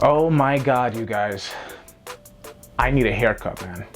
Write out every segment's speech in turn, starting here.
Oh my God, you guys. I need a haircut, man.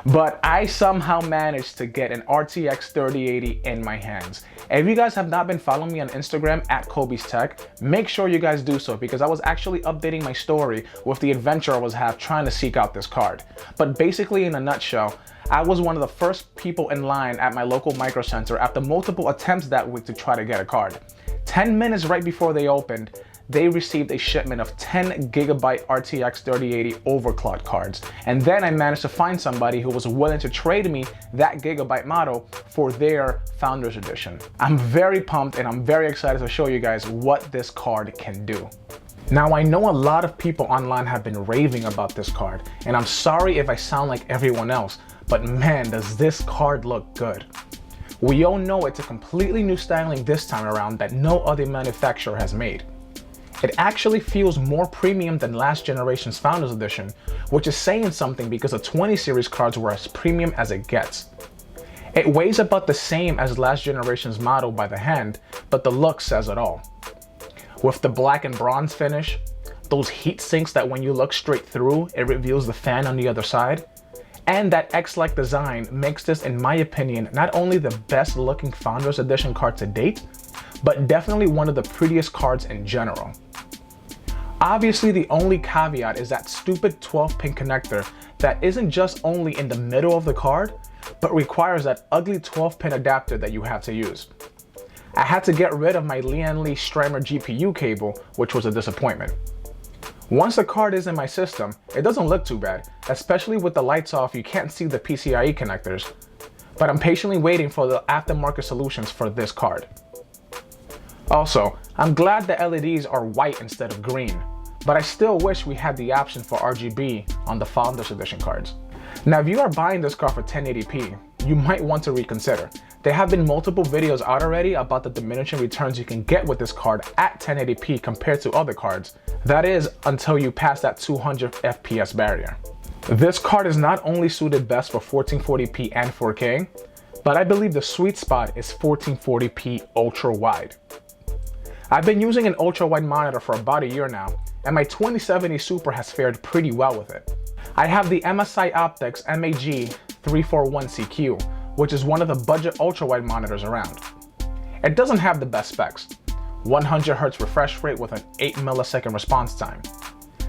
But I somehow managed to get an RTX 3080 in my hands. If you guys have not been following me on Instagram at Kobe's Tech, make sure you guys do so, because I was actually updating my story with the adventure I was trying to seek out this card. But basically, in a nutshell, I was one of the first people in line at my local micro center after multiple attempts that week to try to get a card. 10 minutes right before they opened, they received a shipment of 10 gigabyte RTX 3080 overclock cards. And then I managed to find somebody who was willing to trade me that gigabyte model for their Founders Edition. I'm very pumped and I'm very excited to show you guys what this card can do. Now, I know a lot of people online have been raving about this card, and I'm sorry if I sound like everyone else, but man, does this card look good. We all know it's a completely new styling this time around that no other manufacturer has made. It actually feels more premium than last generation's Founders Edition, which is saying something because the 20 series cards were as premium as it gets. It weighs about the same as last generation's model by the hand, but the look says it all. With the black and bronze finish, those heat sinks that when you look straight through, it reveals the fan on the other side, and that X-like design makes this, in my opinion, not only the best looking Founders Edition card to date, but definitely one of the prettiest cards in general. Obviously, the only caveat is that stupid 12-pin connector that isn't just only in the middle of the card, but requires that ugly 12-pin adapter that you have to use. I had to get rid of my Lian Li Strymer GPU cable, which was a disappointment. Once the card is in my system, it doesn't look too bad, especially with the lights off. You can't see the PCIe connectors, but I'm patiently waiting for the aftermarket solutions for this card. Also, I'm glad the LEDs are white instead of green, but I still wish we had the option for RGB on the Founders Edition cards. Now, if you are buying this card for 1080p, you might want to reconsider. There have been multiple videos out already about the diminishing returns you can get with this card at 1080p compared to other cards. That is, until you pass that 200 FPS barrier. This card is not only suited best for 1440p and 4K, but I believe the sweet spot is 1440p Ultrawide. I've been using an ultra-wide monitor for about a year now, and my 2070 Super has fared pretty well with it. I have the MSI Optics MAG341CQ, which is one of the budget ultra-wide monitors around. It doesn't have the best specs. 100Hz refresh rate with an 8 millisecond response time.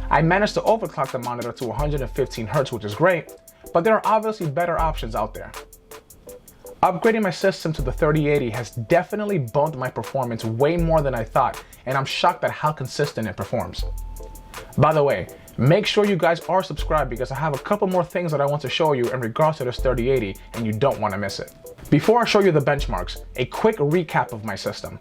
I managed to overclock the monitor to 115Hz, which is great, but there are obviously better options out there. Upgrading my system to the 3080 has definitely bumped my performance way more than I thought, and I'm shocked at how consistent it performs. By the way, make sure you guys are subscribed because I have a couple more things that I want to show you in regards to this 3080, and you don't want to miss it. Before I show you the benchmarks, a quick recap of my system.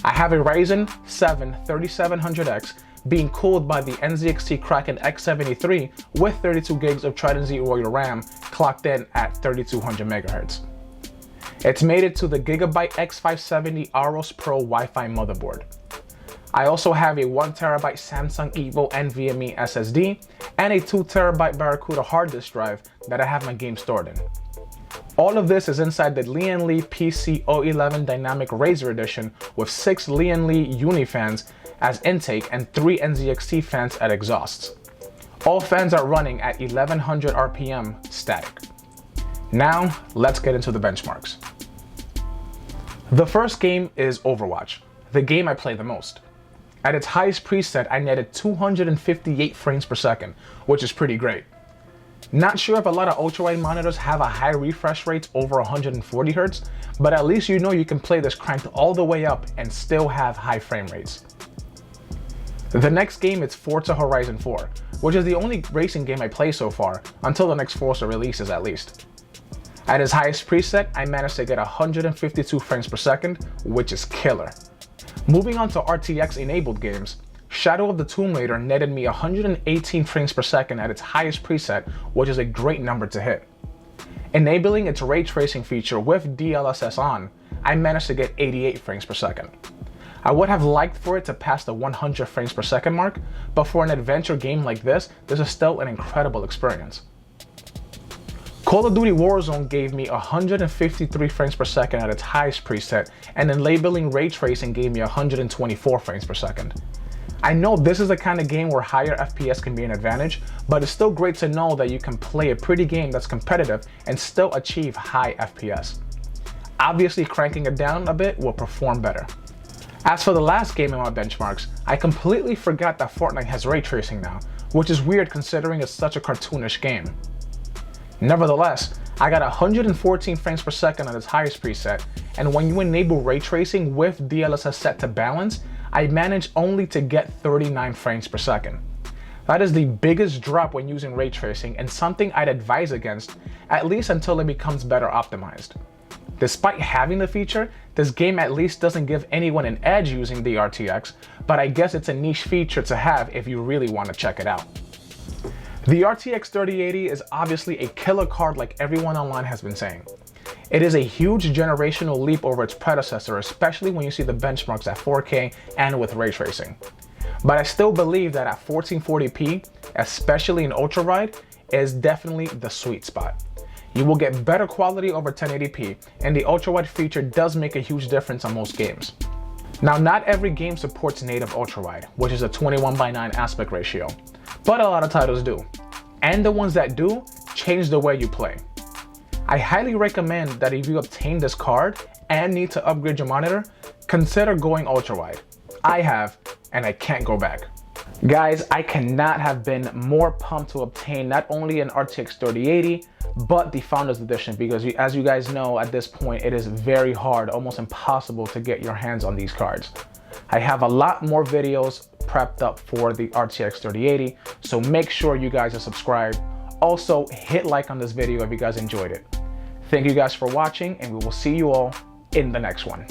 I have a Ryzen 7 3700X being cooled by the NZXT Kraken X73 with 32 gigs of Trident Z Royal RAM clocked in at 3200 MHz. It's made it to the Gigabyte X570 Aros Pro Wi-Fi motherboard. I also have a 1TB Samsung Evo NVMe SSD and a 2TB Barracuda hard disk drive that I have my game stored in. All of this is inside the Lian Li PC011 Dynamic Razor Edition with 6 Lian Li Uni fans as intake and 3 NZXT fans at exhausts. All fans are running at 1100 RPM static. Now, let's get into the benchmarks. The first game is Overwatch, the game I play the most. At its highest preset, I netted 258 frames per second, which is pretty great. Not sure if a lot of ultrawide monitors have a high refresh rate over 140 Hz, but at least you know you can play this cranked all the way up and still have high frame rates. The next game is Forza Horizon 4, which is the only racing game I play so far, until the next Forza releases at least. At its highest preset, I managed to get 152 frames per second, which is killer. Moving on to RTX enabled games, Shadow of the Tomb Raider netted me 118 frames per second at its highest preset, which is a great number to hit. Enabling its ray tracing feature with DLSS on, I managed to get 88 frames per second. I would have liked for it to pass the 100 frames per second mark, but for an adventure game like this is still an incredible experience. Call of Duty Warzone gave me 153 frames per second at its highest preset, and enabling ray tracing gave me 124 frames per second. I know this is the kind of game where higher FPS can be an advantage, but it's still great to know that you can play a pretty game that's competitive and still achieve high FPS. Obviously, cranking it down a bit will perform better. As for the last game in my benchmarks, I completely forgot that Fortnite has ray tracing now, which is weird considering it's such a cartoonish game. Nevertheless, I got 114 frames per second on its highest preset, and when you enable ray tracing with DLSS set to balance, I managed only to get 39 frames per second. That is the biggest drop when using ray tracing and something I'd advise against, at least until it becomes better optimized. Despite having the feature, this game at least doesn't give anyone an edge using the RTX, but I guess it's a niche feature to have if you really want to check it out. The RTX 3080 is obviously a killer card like everyone online has been saying. It is a huge generational leap over its predecessor, especially when you see the benchmarks at 4K and with ray tracing. But I still believe that at 1440p, especially in Ultrawide, is definitely the sweet spot. You will get better quality over 1080p, and the Ultrawide feature does make a huge difference on most games. Now, not every game supports native Ultrawide, which is a 21:9 aspect ratio, but a lot of titles do. And the ones that do, change the way you play. I highly recommend that if you obtain this card and need to upgrade your monitor, consider going Ultrawide. I have, and I can't go back. Guys, I cannot have been more pumped to obtain not only an RTX 3080, but the Founders Edition, because as you guys know, at this point, it is very hard, almost impossible to get your hands on these cards. I have a lot more videos prepped up for the RTX 3080, so make sure you guys are subscribed. Also, hit like on this video if you guys enjoyed it. Thank you guys for watching, and we will see you all in the next one.